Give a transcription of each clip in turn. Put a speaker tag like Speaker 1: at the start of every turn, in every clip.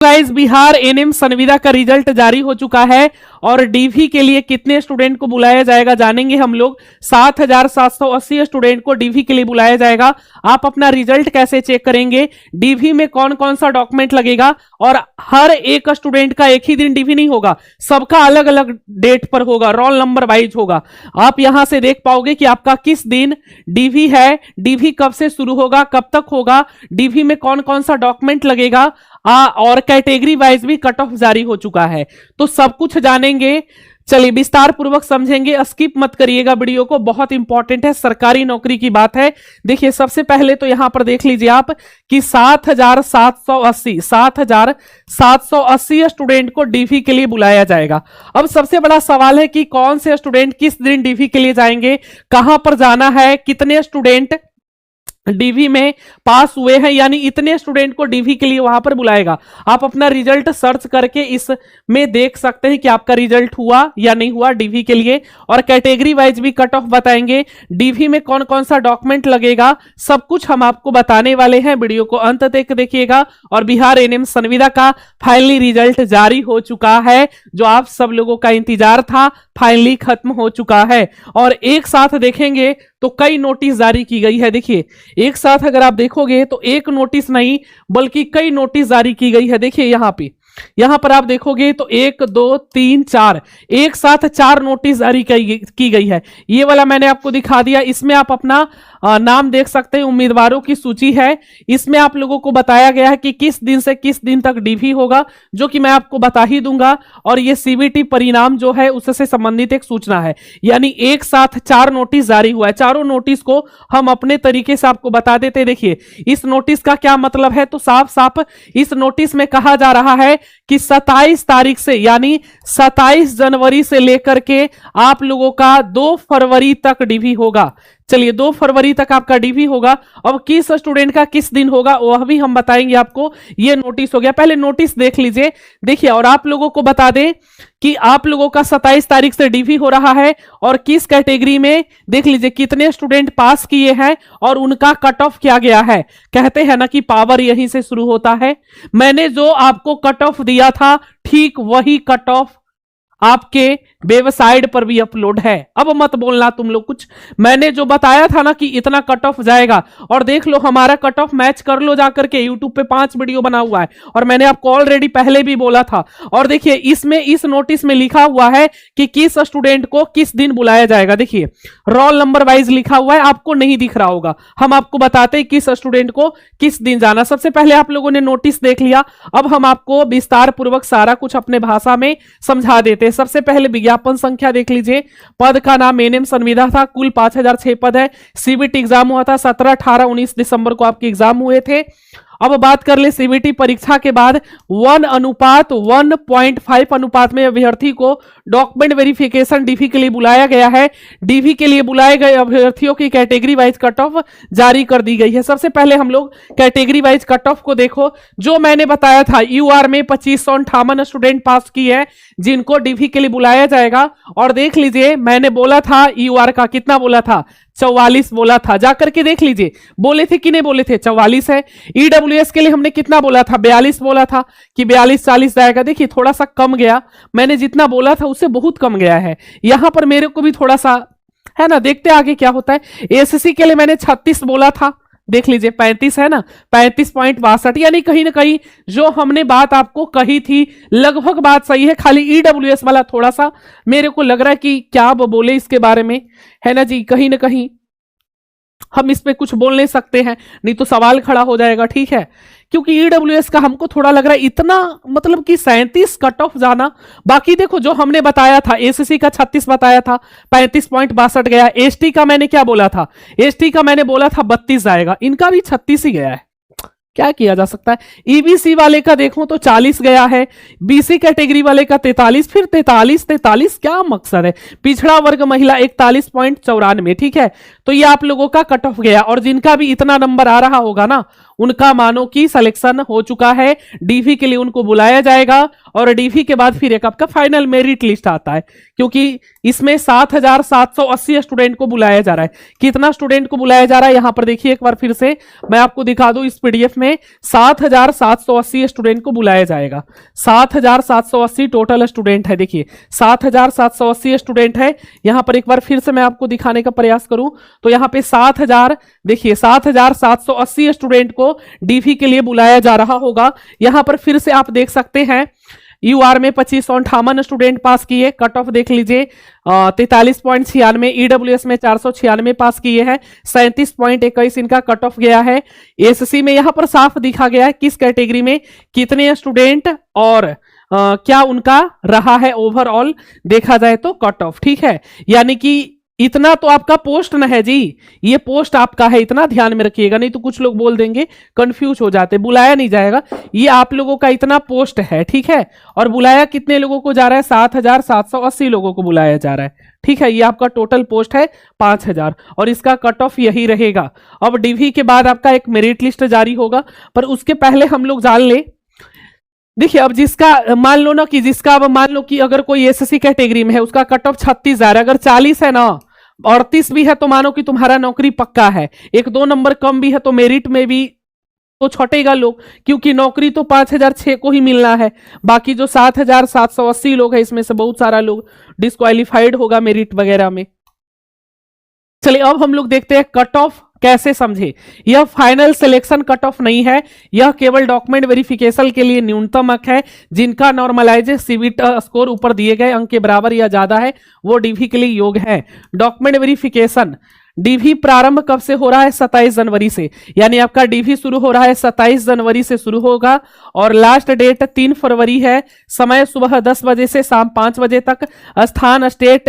Speaker 1: Guys, Bihar NM संविदा का result जारी हो चुका है और डीवी के लिए कितने स्टूडेंट को बुलाया जाएगा जानेंगे हम लोग। 7,780 स्टूडेंट को डीवी के लिए बुलाया जाएगा। आप अपना रिजल्ट कैसे चेक करेंगे, डीवी में कौन कौन सा डॉक्यूमेंट लगेगा, और हर एक स्टूडेंट का एक ही दिन डीवी नहीं होगा, सबका अलग अलग डेट पर होगा, रोल नंबर वाइज होगा। आप यहां से देख पाओगे कि आपका किस दिन डीवी है, डीवी कब से शुरू होगा, कब तक होगा, डीवी में कौन कौन सा डॉक्यूमेंट लगेगा, और कैटेगरी वाइज भी कट ऑफ जारी हो चुका है। तो सब कुछ जानेंगे। चलिए विस्तार पूर्वक समझेंगे, स्किप मत करिएगा वीडियो को, बहुत इंपॉर्टेंट है, सरकारी नौकरी की बात है। देखिए सबसे पहले तो यहां पर देख लीजिए आप कि 7,780 स्टूडेंट को डीवी के लिए बुलाया जाएगा। अब सबसे बड़ा सवाल है कि कौन से स्टूडेंट किस दिन डीवी के लिए जाएंगे, कहां पर जाना है, कितने स्टूडेंट डीवी में पास हुए हैं, यानी इतने स्टूडेंट को डीवी के लिए वहां पर बुलाएगा। आप अपना रिजल्ट सर्च करके इसमें देख सकते हैं कि आपका रिजल्ट हुआ या नहीं हुआ डीवी के लिए, और कैटेगरी वाइज भी कट ऑफ बताएंगे, डीवी में कौन कौन सा डॉक्यूमेंट लगेगा, सब कुछ हम आपको बताने वाले हैं। वीडियो को अंत तक देखिएगा। और बिहार एनएम संविदा का फाइनली रिजल्ट जारी हो चुका है, जो आप सब लोगों का इंतजार था, फाइनली खत्म हो चुका है। और एक साथ देखेंगे तो कई नोटिस जारी की गई है। देखिए एक साथ अगर आप देखोगे तो एक नोटिस नहीं बल्कि कई नोटिस जारी की गई है। देखिए यहां पर आप देखोगे तो 1 2 3 4 एक साथ 4 नोटिस जारी की गई है। ये वाला मैंने आपको दिखा दिया, इसमें आप अपना नाम देख सकते हैं, उम्मीदवारों की सूची है। इसमें आप लोगों को बताया गया है कि किस दिन से किस दिन तक डीवी होगा, जो कि मैं आपको बता ही दूंगा। और ये सीबीटी परिणाम जो है उससे संबंधित एक सूचना है, यानी एक साथ 4 नोटिस जारी हुआ है। चारों नोटिस को हम अपने तरीके से आपको बता देते। देखिए इस नोटिस का क्या मतलब है, तो साफ साफ इस नोटिस में कहा जा रहा है कि 27 तारीख से, यानी 27 जनवरी से लेकर के आप लोगों का 2 फरवरी तक डीवी होगा। चलिए 2 फरवरी तक आपका डीवी होगा। अब किस स्टूडेंट का किस दिन होगा वह भी हम बताएंगे आपको। ये नोटिस हो गया, पहले नोटिस देख लीजिए। देखिए और आप लोगों को बता दें कि आप लोगों का 27 तारीख से डीवी हो रहा है, और किस कैटेगरी में देख लीजिए कितने स्टूडेंट पास किए हैं और उनका कट ऑफ क्या गया है। कहते हैं ना कि पावर यहीं से शुरू होता है। मैंने जो आपको कट ऑफ दिया था ठीक वही कट ऑफ आपके वेबसाइट पर भी अपलोड है। अब मत बोलना तुम लोग कुछ, मैंने जो बताया था ना कि इतना कट ऑफ जाएगा, और देख लो हमारा कट ऑफ मैच कर लो जाकर के। यूट्यूब पे 5 वीडियो बना हुआ है और मैंने आपको ऑलरेडी पहले भी बोला था। और देखिए इसमें इस नोटिस में लिखा हुआ है कि किस स्टूडेंट को किस दिन बुलाया जाएगा। देखिए रोल नंबर वाइज लिखा हुआ है, आपको नहीं दिख रहा होगा, हम आपको बताते हैं किस स्टूडेंट को किस दिन जाना। सबसे पहले आप लोगों ने नोटिस देख लिया, अब हम आपको विस्तार पूर्वक सारा कुछ अपने भाषा में समझा देते हैं। सबसे पहले विज्ञापन संख्या देख लीजिए। पद का नाम एनएम संविदा था, कुल 5006 पद है। सीबीटी एग्जाम हुआ था 17, 18, 19 दिसंबर को आपके एग्जाम हुए थे। अब बात कर ले सीबीटी परीक्षा के बाद 1:1.5 अनुपात में अभ्यर्थी को डॉक्यूमेंट वेरिफिकेशन डीवी के लिए बुलाया गया है। डीवी के लिए बुलाए गए अभ्यर्थियों की कैटेगरी वाइज कट ऑफ जारी कर दी गई है। सबसे पहले हम लोग कैटेगरी वाइज कट ऑफ को देखो, जो मैंने बताया था यूआर में 2558 स्टूडेंट पास किए हैं जिनको डीवी के लिए बुलाया जाएगा। और देख लीजिए मैंने बोला था यूआर का कितना बोला था, 44 बोला था, जाकर के देख लीजिए। बोले थे कि नहीं बोले थे, 44 है। ईडब्ल्यूएस के लिए हमने कितना बोला था, 42 बोला था कि 42-40 जाएगा। देखिए थोड़ा सा कम गया, मैंने जितना बोला था उससे बहुत कम गया है। यहां पर मेरे को भी थोड़ा सा है ना, देखते आगे क्या होता है। एसएससी के लिए मैंने 36 बोला था, देख लीजिए 35 है ना, 35.62, यानी कहीं ना कहीं जो हमने बात आपको कही थी लगभग बात सही है। खाली ईडब्ल्यूएस वाला थोड़ा सा मेरे को लग रहा है कि क्या बोले इसके बारे में, है ना जी, कहीं ना कहीं हम इस पे कुछ बोल नहीं सकते हैं, नहीं तो सवाल खड़ा हो जाएगा, ठीक है। क्योंकि ईडब्ल्यूएस का हमको थोड़ा लग रहा है इतना, मतलब कि 37 कट ऑफ जाना। बाकी देखो जो हमने बताया था, एसएससी का 36 बताया था, 35.62 गया। एसटी का मैंने क्या बोला था, एसटी का मैंने बोला था 32 जाएगा, इनका भी 36 ही गया है। क्या किया जा सकता है। ईबीसी वाले का देखो तो 40 गया है, बीसी कैटेगरी वाले का 43, फिर 43 क्या मकसद है। पिछड़ा वर्ग महिला 41.94, ठीक है। तो ये आप लोगों का कट ऑफ गया, और जिनका भी इतना नंबर आ रहा होगा ना उनका मानो कि सिलेक्शन हो चुका है, डीवी के लिए उनको बुलाया जाएगा, और डीवी के बाद फिर एक आपका फाइनल मेरिट लिस्ट आता है, क्योंकि इसमें 7,780 स्टूडेंट को बुलाया जा रहा है। कितना स्टूडेंट को बुलाया जा रहा है यहां पर देखिए एक बार फिर से मैं आपको दिखा दूं इस पीडीएफ में, 7,780 स्टूडेंट को बुलाया जाएगा। 7,780 टोटल स्टूडेंट है, देखिए 7,780 स्टूडेंट है। यहां पर एक बार फिर से मैं आपको दिखाने का प्रयास करूं तो यहां पे 7,000 देखिए 7,780 स्टूडेंट को डीवी के लिए बुलाया जा रहा होगा। यहां पर फिर से आप देख सकते हैं यूआर में 2558 स्टूडेंट पास किए, कट ऑफ देख लीजिए 43.96, ईडब्ल्यूएस में 496 पास किए हैं, 37.21 इनका कट ऑफ गया है। एससी में यहां पर साफ दिखा गया है किस कैटेगरी में कितने स्टूडेंट और क्या उनका रहा है ओवरऑल देखा जाए तो कट ऑफ, ठीक है। यानी कि इतना तो आपका पोस्ट न है जी, ये पोस्ट आपका है, इतना ध्यान में रखिएगा, नहीं तो कुछ लोग बोल देंगे कंफ्यूज हो जाते, बुलाया नहीं जाएगा। ये आप लोगों का इतना पोस्ट है, ठीक है। और बुलाया कितने लोगों को जा रहा है, 7,780 लोगों को बुलाया जा रहा है, ठीक है। ये आपका टोटल पोस्ट है 5,000 और इसका कट ऑफ यही रहेगा। अब डीवी के बाद आपका एक मेरिट लिस्ट जारी होगा, पर उसके पहले हम लोग जान ले, देखिए अब जिसका मान लो ना कि जिसका अब मान लो कि अगर कोई एसएससी कैटेगरी में है उसका कट ऑफ 36,000, अगर 40 है ना 38 भी है तो मानो कि तुम्हारा नौकरी पक्का है, 1-2 नंबर कम भी है तो मेरिट में भी तो छटेगा लोग, क्योंकि नौकरी तो 5,006 को ही मिलना है। बाकी जो 7,780 लोग हैं इसमें से बहुत सारा लोग डिस्क्वालिफाइड होगा मेरिट वगैरह में। चलिए अब हम लोग देखते हैं कट ऑफ कैसे समझे। यह फाइनल सिलेक्शन कट ऑफ नहीं है, यह केवल डॉक्यूमेंट वेरिफिकेशन के लिए न्यूनतम अंक है। जिनका नॉर्मलाइज सीबीट स्कोर ऊपर दिए गए अंक के बराबर या ज्यादा है वो डीवी के लिए योग्य है। डॉक्यूमेंट वेरिफिकेशन डीवी प्रारंभ कब से हो रहा है, 27 जनवरी से, यानी आपका डीवी शुरू हो रहा है 27 जनवरी से शुरू होगा और लास्ट डेट 3 फरवरी है। समय सुबह 10 बजे से शाम 5 बजे तक। स्थान state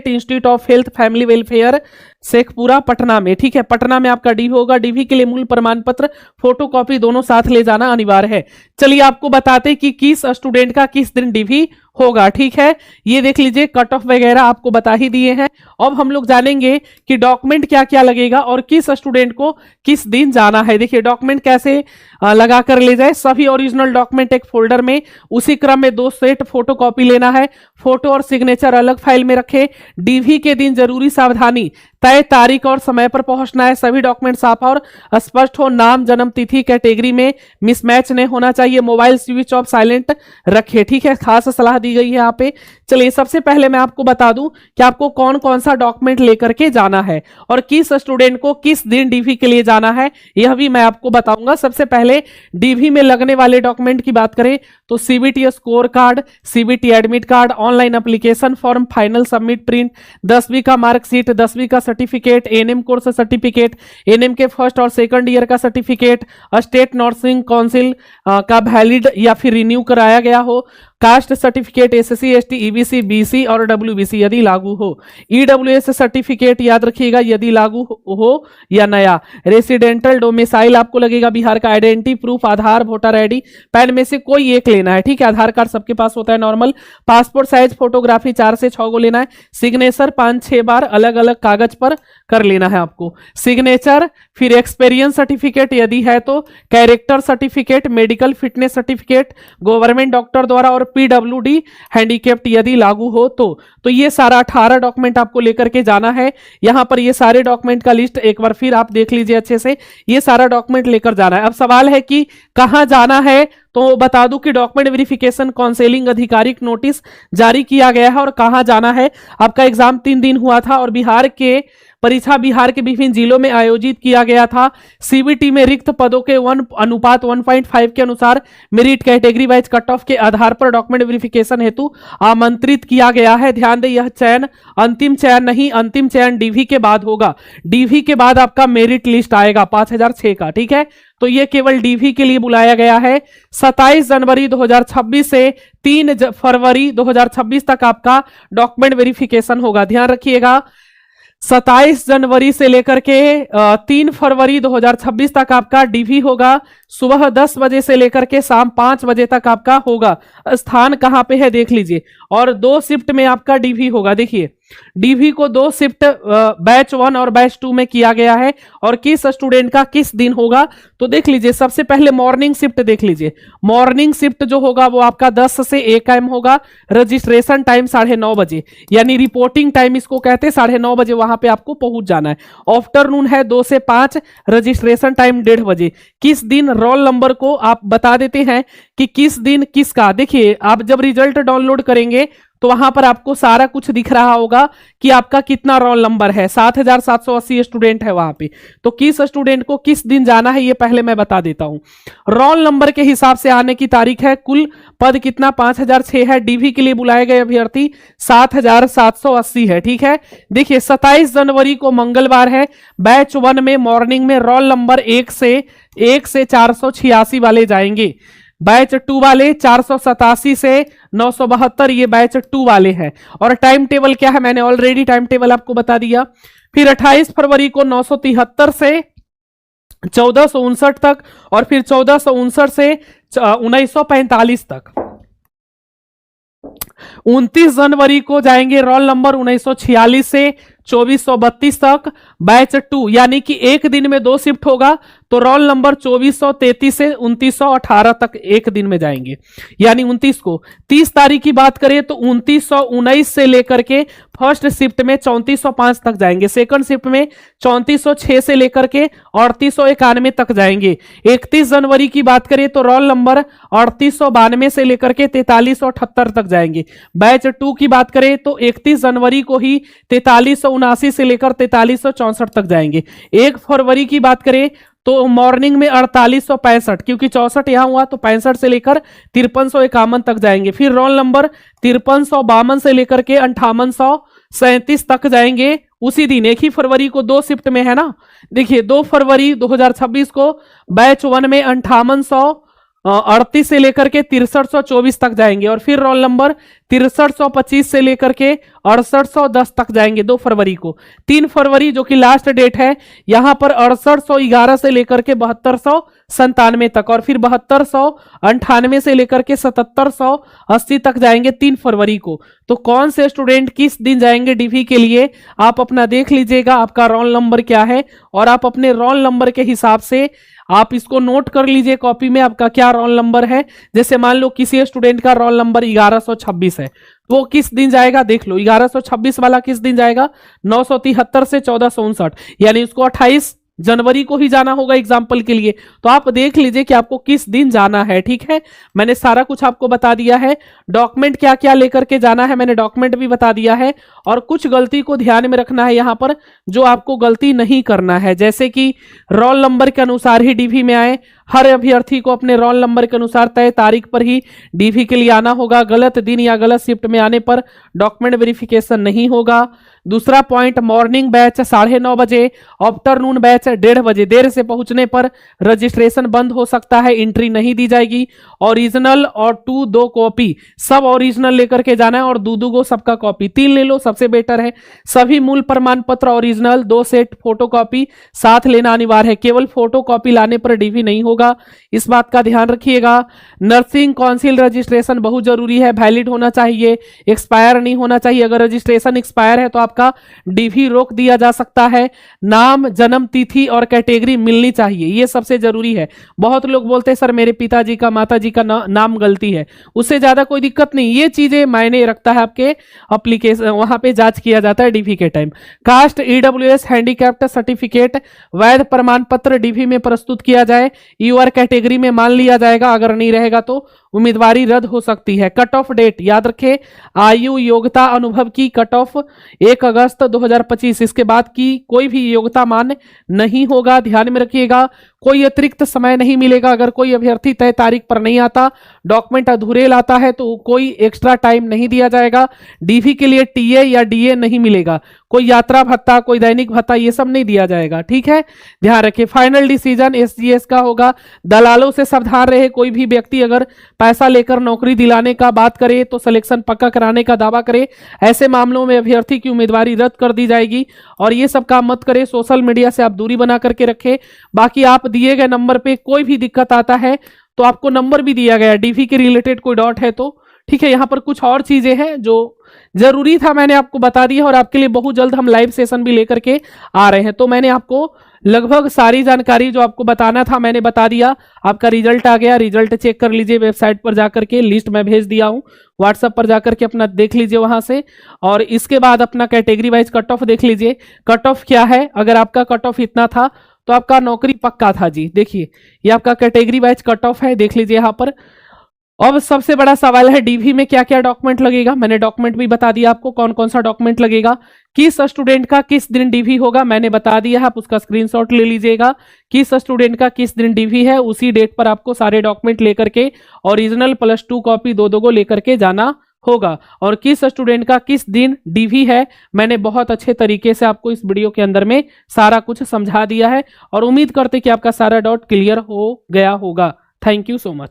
Speaker 1: institute of health family welfare Sheikhpura Patna में, ठीक है। पटना में आपका डीवी होगा। डीवी के लिए मूल प्रमाण पत्र फोटोकॉपी दोनों साथ ले जाना अनिवार्य है। चलिए आपको बताते कि किस स्टूडेंट का किस दिन डीवी होगा, ठीक है। ये देख लीजिए कट ऑफ वगैरह आपको बता ही दिए हैं। अब हम लोग जानेंगे कि डॉक्यूमेंट क्या क्या लगेगा और किस स्टूडेंट को किस दिन जाना है। देखिए डॉक्यूमेंट कैसे लगा कर ले जाए, सभी ओरिजिनल डॉक्यूमेंट एक फोल्डर में, उसी क्रम में 2 सेट फोटोकॉपी लेना है। फोटो और सिग्नेचर अलग फाइल में रखे। डीवी के दिन जरूरी सावधानी, तय तारीख और समय पर पहुंचना है। सभी डॉक्यूमेंट साफ और स्पष्ट हो। नाम जन्म तिथि कैटेगरी में मिसमैच नहीं होना चाहिए। मोबाइल स्विच ऑफ साइलेंट रखे, ठीक है। खास सलाह दी गई है यहाँ पे। चलिए सबसे पहले मैं आपको बता दूं कि आपको कौन कौन सा डॉक्यूमेंट लेकर के जाना है और किस स्टूडेंट को किस दिन डीवी के लिए जाना है यह भी मैं आपको बताऊंगा। सबसे पहले डीवी में लगने वाले डॉक्यूमेंट की बात करें तो CBT score card, CBT admit card, online application form, final submit print, 10वीं का मार्कशीट, 10वीं का certificate, ANM course certificate, ANM के फर्स्ट और सेकंड ईयर का सर्टिफिकेट, स्टेट नर्सिंग काउंसिल का वैलिड या फिर रिन्यू कराया गया हो, caste certificate, SSC ST EBC BC और डब्ल्यूबीसी यदि लागू हो, ईडब्ल्यूएस सर्टिफिकेट याद रखिएगा यदि लागू हो या नया, रेसिडेंटल डोमिसाइल आपको लगेगा बिहार का, आइडेंटिटी प्रूफ आधार, वोटर आईडी, पैन में से कोई एक लेना है, ठीक है। आधार कार्ड सबके पास होता है नॉर्मल। पासपोर्ट साइज फोटोग्राफी 4 से 6 को लेना है। सिग्नेचर 5-6 बार अलग अलग कागज पर कर लेना है आपको सिग्नेचर। फिर एक्सपीरियंस सर्टिफिकेट यदि है तो, character certificate, medical fitness certificate government doctor द्वारा और पीडब्ल्यूडी हैंडीकैप्ड यदि लागू हो तो ये सारा 18 डॉक्यूमेंट आपको लेकर के जाना है। यहां पर ये सारे डॉक्यूमेंट का लिस्ट एक बार फिर आप देख लीजिए अच्छे से, ये सारा डॉक्यूमेंट लेकर जाना है। अब सवाल है कि कहां जाना है, तो बता दूं कि डॉक्यूमेंट वेरिफिकेशन काउंसिलिंग आधिकारिक नोटिस जारी किया गया है और कहां जाना है। आपका एग्जाम 3 दिन हुआ था और बिहार के परीक्षा बिहार के विभिन्न जिलों में आयोजित किया गया था। सीबीटी में रिक्त पदों के 1:1.5 के अनुसार merit category wise cut off के आधार पर डॉक्यूमेंट वेरिफिकेशन हेतु आमंत्रित किया गया है। ध्यान दें यह चयन अंतिम चयन नहीं, अंतिम चयन डीवी के बाद होगा। डीवी के बाद आपका मेरिट लिस्ट आएगा 5,006 का, ठीक है। तो ये केवल डीवी के लिए बुलाया गया है। 27 जनवरी 2026 से 3 फरवरी 2026 तक आपका डॉक्यूमेंट वेरिफिकेशन होगा। ध्यान रखिएगा 27 जनवरी से लेकर के 3 फरवरी 2026 तक आपका डीवी होगा। सुबह 10 बजे से लेकर के शाम 5 बजे तक आपका होगा। स्थान कहां पे है देख लीजिए, और 2 शिफ्ट में आपका डीवी होगा। देखिए डीवी को 2 शिफ्ट बैच 1 और बैच 2 में किया गया है, और किस स्टूडेंट का किस दिन होगा तो देख लीजिए। सबसे पहले मॉर्निंग शिफ्ट देख लीजिए। मॉर्निंग शिफ्ट जो होगा वो आपका 10 से 1 AM होगा। रजिस्ट्रेशन टाइम 9:30 बजे, यानी रिपोर्टिंग टाइम इसको कहते हैं, 9:30 बजे वहां पे आपको पहुंच जाना है। आफ्टरनून है 2 से 5, रजिस्ट्रेशन टाइम 1:30 बजे। किस दिन रोल नंबर को आप बता देते हैं कि किस दिन किसका। देखिए आप जब रिजल्ट डाउनलोड करेंगे तो वहां पर आपको सारा कुछ दिख रहा होगा कि आपका कितना रोल नंबर है। 7,780 स्टूडेंट है वहां पे, तो किस स्टूडेंट को किस दिन जाना है ये पहले मैं बता देता हूं। रोल नंबर के हिसाब से आने की तारीख है। कुल पद कितना 5,006 है। डीवी के लिए बुलाए गए अभ्यर्थी 7,780 है। ठीक है, देखिए 27 जनवरी को मंगलवार है। बैच 1 में मॉर्निंग में रोल नंबर 1 से 486 वाले जाएंगे। बैच 2 वाले 487 से 972, ये बैच 2 वाले हैं। और टाइम टेबल क्या है, मैंने ऑलरेडी टाइम टेबल आपको बता दिया। फिर 28 फरवरी को 973 से 1459 तक, और फिर 1459 से 1945 तक। 29 जनवरी को जाएंगे रोल नंबर 1946 से 2432 तक, बैच 2, यानी कि एक दिन में 2 शिफ्ट होगा तो रोल नंबर 2433 से 2918 तक एक दिन में जाएंगे, यानी 29 को। 30 तारीख की बात करें तो 2919 से लेकर के फर्स्ट शिफ्ट में 3405 तक जाएंगे। सेकंड शिफ्ट में 3406 से लेकर के 3891 तक जाएंगे। 31 जनवरी की बात करें तो रोल नंबर 3892 से लेकर के 4378 तक जाएंगे। बैच 2 की बात करें तो 31 जनवरी को ही 4379 से लेकर 4364 तक जाएंगे। 1 फरवरी की बात करें तो मॉर्निंग में 4865, क्योंकि 64 यहां हुआ तो 65 से लेकर 5351 तक जाएंगे। फिर रोल नंबर 5352 से लेकर के 5837 तक जाएंगे उसी दिन। 1 ही फरवरी को 2 शिफ्ट में है ना। देखिए 2 फरवरी 2026 को बैच 1 में 5838 से लेकर के 6324 तक जाएंगे, और फिर रोल नंबर 6325 से लेकर के 6810 तक जाएंगे 2 फरवरी को। 3 फरवरी जो कि लास्ट डेट है, यहां पर 6811 से लेकर के 7297 तक, और फिर 7298 से लेकर के 7780 तक जाएंगे 3 फरवरी को। तो कौन से स्टूडेंट किस दिन जाएंगे डीवी के लिए आप अपना देख लीजिएगा, आपका रोल नंबर क्या है, और आप अपने रोल नंबर के हिसाब से आप इसको नोट कर लीजिए कॉपी में, आपका क्या रोल नंबर है। जैसे मान लो किसी स्टूडेंट का रोल नंबर 1126 है, तो वो किस दिन जाएगा देख लो। 1126 वाला किस दिन जाएगा, 973 से 1459, यानी उसको 28 जनवरी को ही जाना होगा एग्जाम्पल के लिए। तो आप देख लीजिए कि आपको किस दिन जाना है। ठीक है, मैंने सारा कुछ आपको बता दिया है। डॉक्यूमेंट क्या क्या लेकर के जाना है मैंने डॉक्यूमेंट भी बता दिया है, और कुछ गलती को ध्यान में रखना है यहां पर, जो आपको गलती नहीं करना है। जैसे कि रोल नंबर के अनुसार ही डीवी में आए। हर अभ्यर्थी को अपने रोल नंबर के अनुसार तय तारीख पर ही डीवी के लिए आना होगा। गलत दिन या गलत शिफ्ट में आने पर डॉक्यूमेंट वेरिफिकेशन नहीं होगा। दूसरा पॉइंट, मॉर्निंग बैच 9:30 बजे, आफ्टरनून बैच 1:30 बजे। देर से पहुंचने पर रजिस्ट्रेशन बंद हो सकता है, एंट्री नहीं दी जाएगी। ओरिजिनल और 2 कॉपी, सब ओरिजिनल लेकर के जाना है, और 2 सबका कॉपी। 3 ले लो सबसे बेटर है। सभी मूल प्रमाण पत्र ओरिजिनल, 2 सेट फोटो कॉपी साथ लेना अनिवार्य है। केवल फोटो कॉपी लाने पर डीवी नहीं होगा, इस बात का ध्यान रखिएगा। नर्सिंग काउंसिल रजिस्ट्रेशन बहुत जरूरी है, वैलिड होना चाहिए, एक्सपायर नहीं होना चाहिए। अगर रजिस्ट्रेशन एक्सपायर है तो आपका डीवी रोक दिया जा सकता है। नाम, जन्म तिथि और कैटेगरी मिलनी चाहिए, ये सबसे जरूरी है। बहुत लोग बोलते हैं सर मेरे पिताजी का माताजी का नाम गलती है, उससे ज्यादा कोई दिक्कत नहीं, ये चीजें मायने रखता है। आपके एप्लीकेशन वहां पे जांच किया जाता है डीवी के time. Caste, EWS, handicapped certificate, वैध प्रमाण पत्र डीवी में प्रस्तुत किया जाए। यूआर कैटेगरी में मान लिया जाएगा, अगर नहीं रहेगा तो उम्मीदवारी रद्द हो सकती है। कट ऑफ डेट याद रखें, आयु, योग्यता, अनुभव की कट ऑफ 1 अगस्त 2025, इसके बाद की कोई भी योग्यता मान्य नहीं होगा, ध्यान में रखिएगा। कोई अतिरिक्त समय नहीं मिलेगा। अगर कोई अभ्यर्थी तय तारीख पर नहीं आता, डॉक्यूमेंट अधूरे लाता है, तो कोई एक्स्ट्रा टाइम नहीं दिया जाएगा। डीवी के लिए टीए या डीए नहीं मिलेगा। कोई यात्रा भत्ता, कोई दैनिक भत्ता, ये सब नहीं दिया जाएगा। ठीक है, ध्यान रखें। फाइनल डिसीजन एसजीएस का होगा। दलालों से सावधान रहे। कोई भी व्यक्ति अगर पैसा लेकर नौकरी दिलाने का बात करे तो सिलेक्शन पक्का कराने का दावा करे, ऐसे मामलों में अभ्यर्थी की उम्मीदवारी रद्द कर दी जाएगी। और ये सब काम मत करें। सोशल मीडिया से आप दूरी बना करके रखें। बाकी आप दिए गए नंबर पे कोई भी दिक्कत आता है तो आपको नंबर भी दिया गया, डीवी के रिलेटेड कोई डाउट है तो ठीक है, यहाँ पर कुछ और चीजें हैं जो जरूरी था मैंने आपको बता दिया, और आपके लिए बहुत जल्द हम लाइव सेशन भी लेकर के आ रहे हैं। तो मैंने आपको लगभग सारी जानकारी जो आपको बताना था मैंने बता दिया। आपका रिजल्ट आ गया, रिजल्ट चेक कर लीजिए वेबसाइट पर जाकर के, लिस्ट मैं भेज दिया हूं, व्हाट्सएप पर जाकर के अपना देख लीजिए वहां से। और इसके बाद अपना कैटेगरी वाइज कट ऑफ देख लीजिए, कट ऑफ क्या है। अगर आपका कट ऑफ इतना था तो आपका नौकरी पक्का था जी। देखिए ये आपका कैटेगरी वाइज कट ऑफ है, देख लीजिए यहाँ पर। अब सबसे बड़ा सवाल है डीवी में क्या क्या डॉक्यूमेंट लगेगा। मैंने डॉक्यूमेंट भी बता दिया आपको कौन कौन सा डॉक्यूमेंट लगेगा। किस स्टूडेंट का किस दिन डीवी होगा मैंने बता दिया है, आप उसका स्क्रीनशॉट ले लीजिएगा। किस स्टूडेंट का किस दिन डीवी है उसी डेट पर आपको सारे डॉक्यूमेंट लेकर के ओरिजिनल +2 कॉपी दो को लेकर के जाना होगा। और किस स्टूडेंट का किस दिन डीवी है मैंने बहुत अच्छे तरीके से आपको इस वीडियो के अंदर में सारा कुछ समझा दिया है, और उम्मीद करते कि आपका सारा डाउट क्लियर हो गया होगा। Thank you so much.